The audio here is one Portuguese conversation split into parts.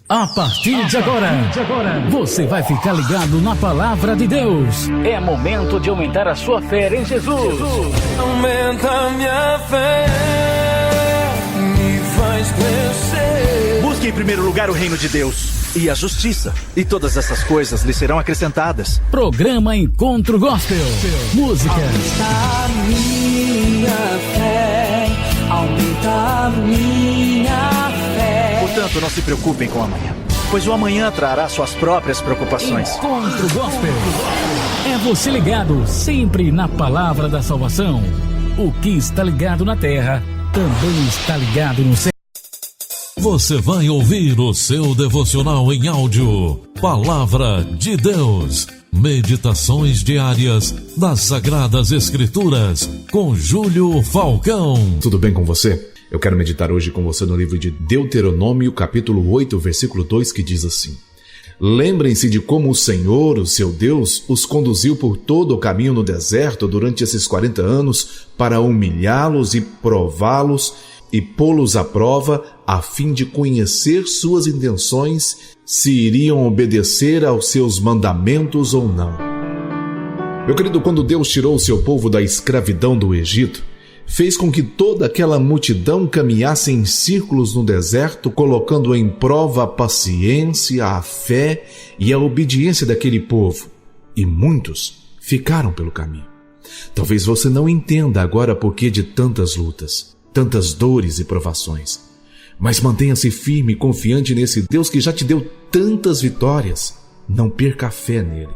A partir de agora, você vai ficar ligado na Palavra de Deus. É momento de aumentar a sua fé em Jesus. Aumenta minha fé, me faz crescer. Busque em primeiro lugar o reino de Deus e a justiça, e todas essas coisas lhe serão acrescentadas. Programa Encontro Gospel. Música. Aumenta minha fé, aumenta minha fé. Portanto, não se preocupem com o amanhã, pois o amanhã trará suas próprias preocupações. Encontro Gospel. É você ligado sempre na palavra da salvação. O que está ligado na terra, também está ligado no céu. Você vai ouvir o seu devocional em áudio. Palavra de Deus. Meditações diárias das Sagradas Escrituras, com Júlio Falcão. Tudo bem com você? Eu quero meditar hoje com você no livro de Deuteronômio, capítulo 8, versículo 2, que diz assim: Lembrem-se de como o Senhor, o seu Deus, os conduziu por todo o caminho no deserto durante esses 40 anos para humilhá-los e prová-los e pô-los à prova, a fim de conhecer suas intenções, se iriam obedecer aos seus mandamentos ou não. Meu querido, quando Deus tirou o seu povo da escravidão do Egito, fez com que toda aquela multidão caminhasse em círculos no deserto, colocando em prova a paciência, a fé e a obediência daquele povo. E muitos ficaram pelo caminho. Talvez você não entenda agora por que de tantas lutas, tantas dores e provações. Mas mantenha-se firme e confiante nesse Deus que já te deu tantas vitórias. Não perca a fé nele.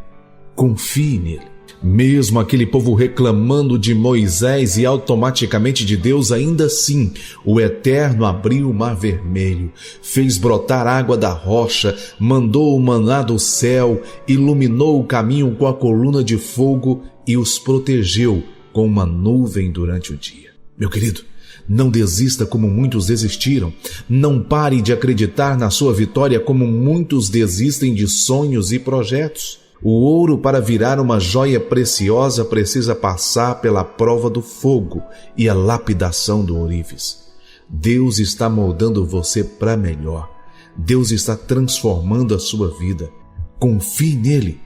Confie nele. Mesmo aquele povo reclamando de Moisés e automaticamente de Deus, ainda assim, o Eterno abriu o mar vermelho, fez brotar água da rocha, mandou o maná do céu, iluminou o caminho com a coluna de fogo e os protegeu com uma nuvem durante o dia. Meu querido, não desista como muitos desistiram. Não pare de acreditar na sua vitória como muitos desistem de sonhos e projetos. O ouro, para virar uma joia preciosa, precisa passar pela prova do fogo e a lapidação do ourives. Deus está moldando você para melhor. Deus está transformando a sua vida. Confie nele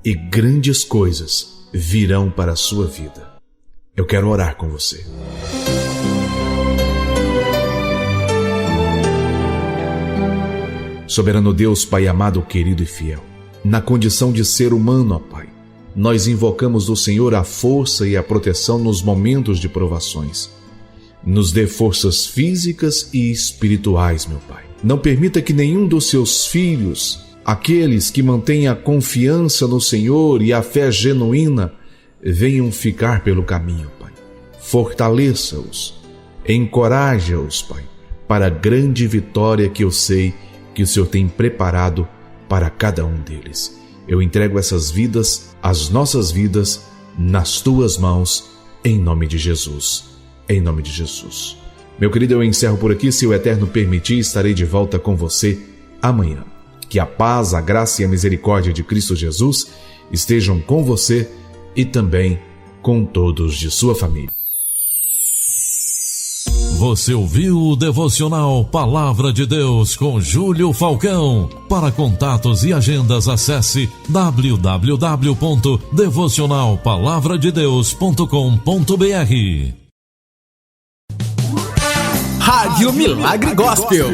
e grandes coisas virão para a sua vida. Eu quero orar com você. Soberano Deus, Pai amado, querido e fiel, na condição de ser humano, ó Pai, nós invocamos do Senhor a força e a proteção nos momentos de provações. Nos dê forças físicas e espirituais, meu Pai. Não permita que nenhum dos seus filhos, aqueles que mantêm a confiança no Senhor e a fé genuína, venham ficar pelo caminho, Pai. Fortaleça-os, encoraja-os, Pai, para a grande vitória que eu sei que o Senhor tem preparado para cada um deles. Eu entrego essas vidas, as nossas vidas, nas tuas mãos, em nome de Jesus. Em nome de Jesus. Meu querido, eu encerro por aqui. Se o Eterno permitir, estarei de volta com você amanhã. Que a paz, a graça e a misericórdia de Cristo Jesus estejam com você e também com todos de sua família. Você ouviu o devocional Palavra de Deus com Júlio Falcão. Para contatos e agendas, acesse www.devocionalpalavradedeus.com.br. Rádio Milagre Gospel.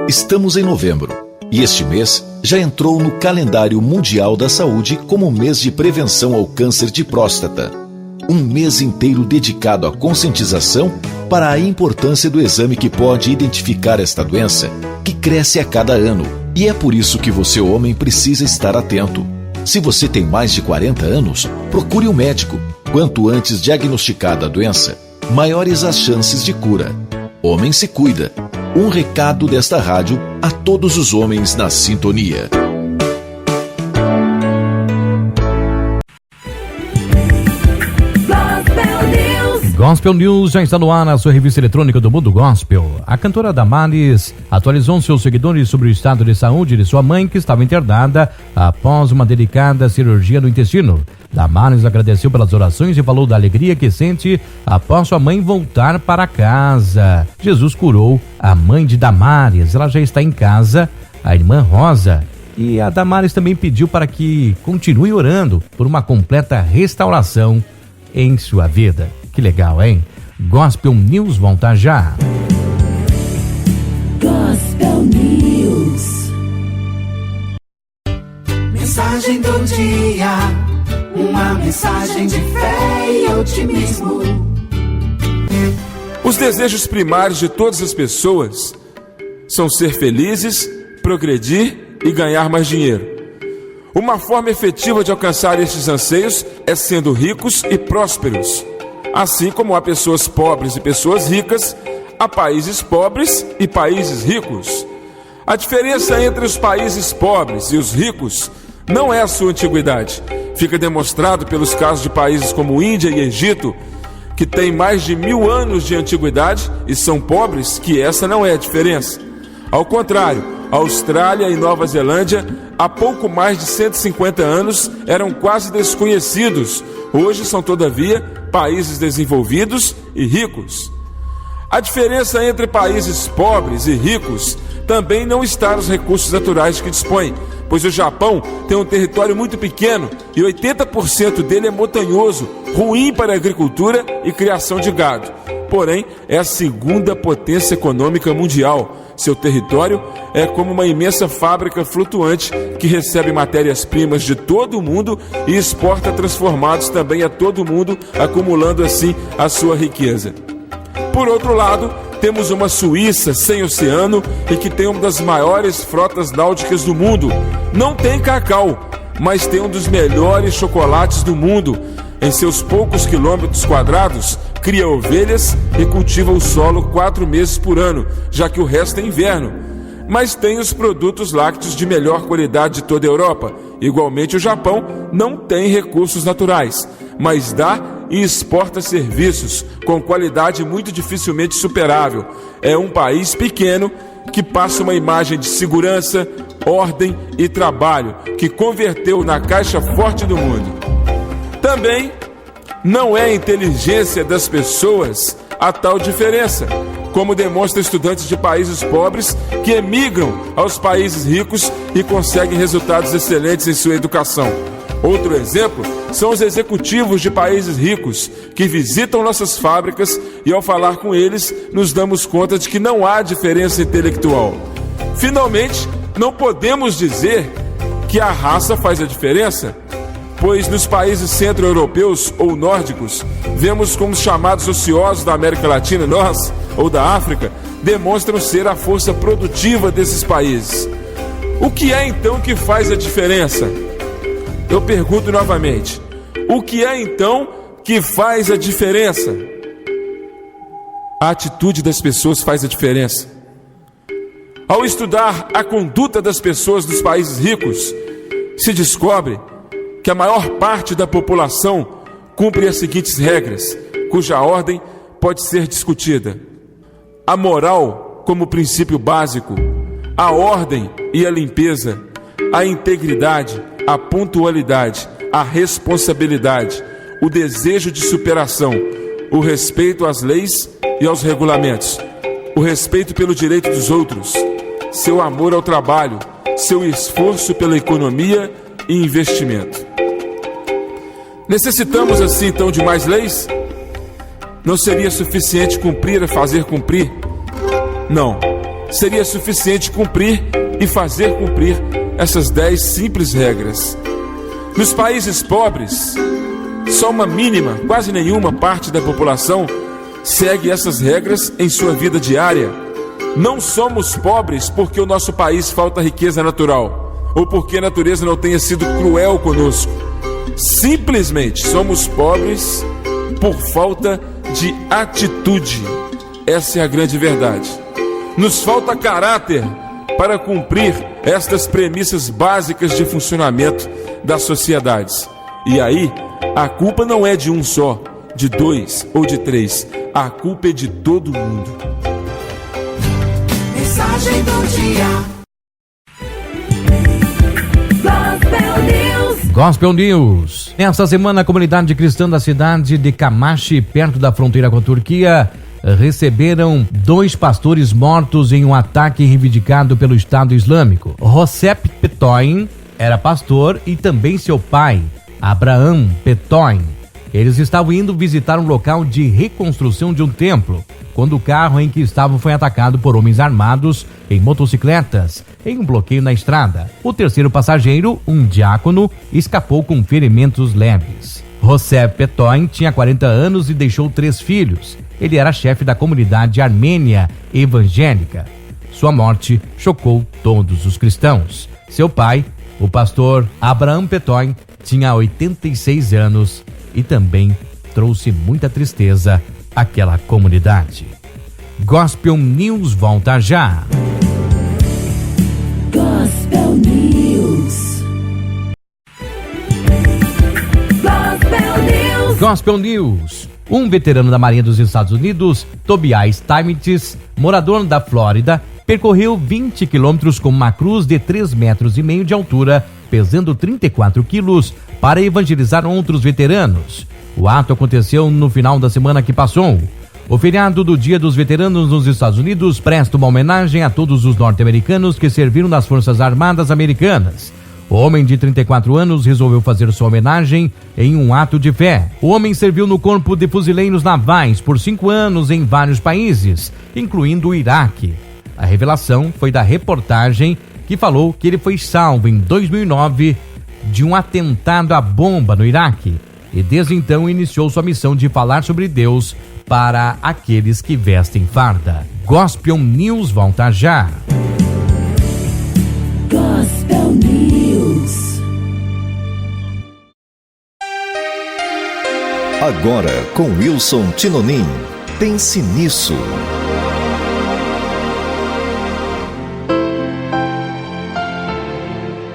Estamos em novembro e este mês já entrou no calendário mundial da saúde como mês de prevenção ao câncer de próstata. Um mês inteiro dedicado à conscientização para a importância do exame que pode identificar esta doença, que cresce a cada ano. E é por isso que você, homem, precisa estar atento. Se você tem mais de 40 anos, procure um médico. Quanto antes diagnosticada a doença, maiores as chances de cura. Homem se cuida. Um recado desta rádio a todos os homens na sintonia. Gospel News já está no ar na sua revista eletrônica do Mundo Gospel. A cantora Damares atualizou seus seguidores sobre o estado de saúde de sua mãe, que estava internada após uma delicada cirurgia no intestino. Damares agradeceu pelas orações e falou da alegria que sente após sua mãe voltar para casa. Jesus curou a mãe de Damares, ela já está em casa, a irmã Rosa. E a Damares também pediu para que continue orando por uma completa restauração em sua vida. Que legal, hein? Gospel News volta já. Gospel News. Mensagem do dia. Uma mensagem de fé e otimismo. Os desejos primários de todas as pessoas são ser felizes, progredir e ganhar mais dinheiro. Uma forma efetiva de alcançar estes anseios é sendo ricos e prósperos. Assim como há pessoas pobres e pessoas ricas, há países pobres e países ricos. A diferença entre os países pobres e os ricos não é a sua antiguidade. Fica demonstrado pelos casos de países como Índia e Egito, que têm mais de 1000 anos de antiguidade e são pobres, que essa não é a diferença. Ao contrário, a Austrália e Nova Zelândia, há pouco mais de 150 anos, eram quase desconhecidos. Hoje são, todavia, países desenvolvidos e ricos. A diferença entre países pobres e ricos também não está nos recursos naturais que dispõem, pois o Japão tem um território muito pequeno e 80% dele é montanhoso, ruim para a agricultura e criação de gado. Porém, é a segunda potência econômica mundial. Seu território é como uma imensa fábrica flutuante que recebe matérias-primas de todo o mundo e exporta transformados também a todo o mundo, acumulando assim a sua riqueza. Por outro lado, temos uma Suíça sem oceano e que tem uma das maiores frotas náuticas do mundo. Não tem cacau, mas tem um dos melhores chocolates do mundo. Em seus poucos quilômetros quadrados, cria ovelhas e cultiva o solo 4 meses por ano, já que o resto é inverno. Mas tem os produtos lácteos de melhor qualidade de toda a Europa. Igualmente, o Japão não tem recursos naturais, mas dá e exporta serviços com qualidade muito dificilmente superável. É um país pequeno que passa uma imagem de segurança, ordem e trabalho, que converteu na caixa forte do mundo. Também não é a inteligência das pessoas a tal diferença, como demonstram estudantes de países pobres que emigram aos países ricos e conseguem resultados excelentes em sua educação. Outro exemplo são os executivos de países ricos que visitam nossas fábricas e, ao falar com eles, nos damos conta de que não há diferença intelectual. Finalmente, não podemos dizer que a raça faz a diferença, pois nos países centro-europeus ou nórdicos, vemos como os chamados ociosos da América Latina, nós, ou da África, demonstram ser a força produtiva desses países. O que é então que faz a diferença? Eu pergunto novamente, o que é então que faz a diferença? A atitude das pessoas faz a diferença. Ao estudar a conduta das pessoas dos países ricos, se descobre que a maior parte da população cumpre as seguintes regras, cuja ordem pode ser discutida: a moral como princípio básico, a ordem e a limpeza, a integridade, a pontualidade, a responsabilidade, o desejo de superação, o respeito às leis e aos regulamentos, o respeito pelo direito dos outros, seu amor ao trabalho, seu esforço pela economia e investimento. Necessitamos assim então de mais leis? Não seria suficiente cumprir a fazer cumprir? Não, seria suficiente cumprir e fazer cumprir essas 10 simples regras. Nos países pobres, só uma mínima, quase nenhuma parte da população segue essas regras em sua vida diária. Não somos pobres porque o nosso país falta riqueza natural, ou porque a natureza não tenha sido cruel conosco. Simplesmente somos pobres por falta de atitude. Essa é a grande verdade. Nos falta caráter para cumprir estas premissas básicas de funcionamento das sociedades. E aí, a culpa não é de um só, de 2 ou de 3, a culpa é de todo mundo. Mensagem do dia. Gospel News. Nesta semana, a comunidade cristã da cidade de Camachi, perto da fronteira com a Turquia, receberam 2 pastores mortos em um ataque reivindicado pelo Estado Islâmico. Recep Petoin era pastor e também seu pai, Abraham Petoin. Eles estavam indo visitar um local de reconstrução de um templo, quando o carro em que estavam foi atacado por homens armados em motocicletas, em um bloqueio na estrada. O terceiro passageiro, um diácono, escapou com ferimentos leves. Recep Petoin tinha 40 anos e deixou 3 filhos. Ele era chefe da comunidade armênia evangélica. Sua morte chocou todos os cristãos. Seu pai, o pastor Abraham Petoin, tinha 86 anos e também trouxe muita tristeza àquela comunidade. Gospel News volta já. Gospel News. Gospel News. Gospel News. Um veterano da Marinha dos Estados Unidos, Tobias Timitz, morador da Flórida, percorreu 20 quilômetros com uma cruz de 3,5 metros de altura, pesando 34 quilos, para evangelizar outros veteranos. O ato aconteceu no final da semana que passou. O feriado do Dia dos Veteranos nos Estados Unidos presta uma homenagem a todos os norte-americanos que serviram nas Forças Armadas Americanas. O homem de 34 anos resolveu fazer sua homenagem em um ato de fé. O homem serviu no Corpo de Fuzileiros Navais por 5 anos em vários países, incluindo o Iraque. A revelação foi da reportagem que falou que ele foi salvo em 2009 de um atentado à bomba no Iraque e desde então iniciou sua missão de falar sobre Deus para aqueles que vestem farda. Gospel News volta já. Gospel News. Agora com Wilson Tinonim. Pense nisso.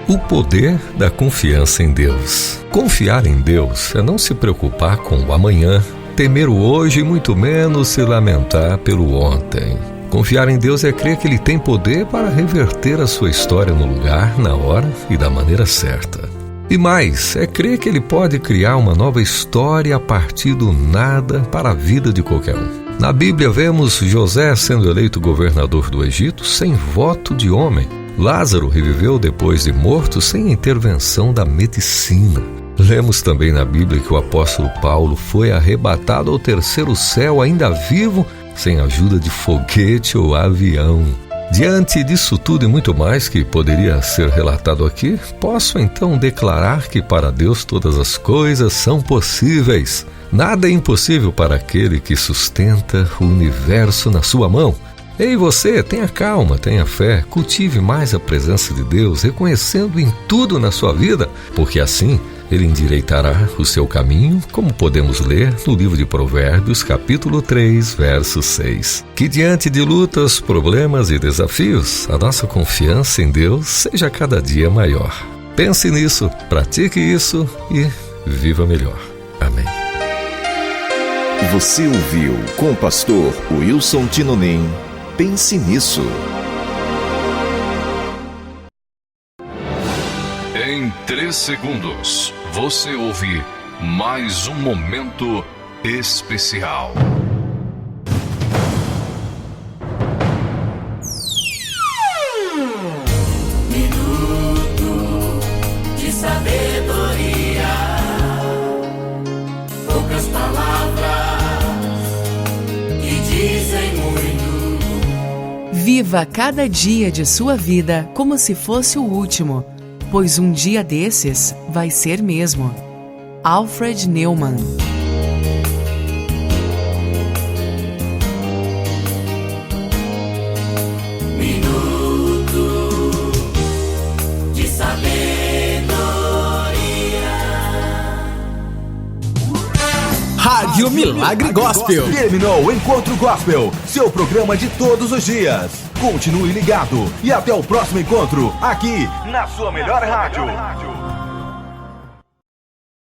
O poder da confiança em Deus. Confiar em Deus é não se preocupar com o amanhã, temer o hoje e muito menos se lamentar pelo ontem. Confiar em Deus é crer que Ele tem poder para reverter a sua história no lugar, na hora e da maneira certa. E mais, é crer que Ele pode criar uma nova história a partir do nada para a vida de qualquer um. Na Bíblia vemos José sendo eleito governador do Egito sem voto de homem. Lázaro reviveu depois de morto sem a intervenção da medicina. Lemos também na Bíblia que o apóstolo Paulo foi arrebatado ao 3º céu ainda vivo, sem ajuda de foguete ou avião. Diante disso tudo e muito mais que poderia ser relatado aqui, posso então declarar que para Deus todas as coisas são possíveis. Nada é impossível para aquele que sustenta o universo na sua mão. Ei, você, tenha calma, tenha fé, cultive mais a presença de Deus, reconhecendo em tudo na sua vida, porque assim Ele endireitará o seu caminho, como podemos ler no livro de Provérbios, capítulo 3, verso 6. Que diante de lutas, problemas e desafios, a nossa confiança em Deus seja cada dia maior. Pense nisso, pratique isso e viva melhor. Amém. Você ouviu com o pastor Wilson Tinonim. Pense nisso. Em 3 segundos, você ouve mais um momento especial. Minuto de sabedoria. Poucas palavras que dizem muito. Viva cada dia de sua vida como se fosse o último, pois um dia desses vai ser mesmo. Alfred Neumann. Minuto de sabedoria. Rádio Milagre Gospel. Terminou o Encontro Gospel, seu programa de todos os dias. Continue ligado e até o próximo encontro, aqui na sua melhor rádio.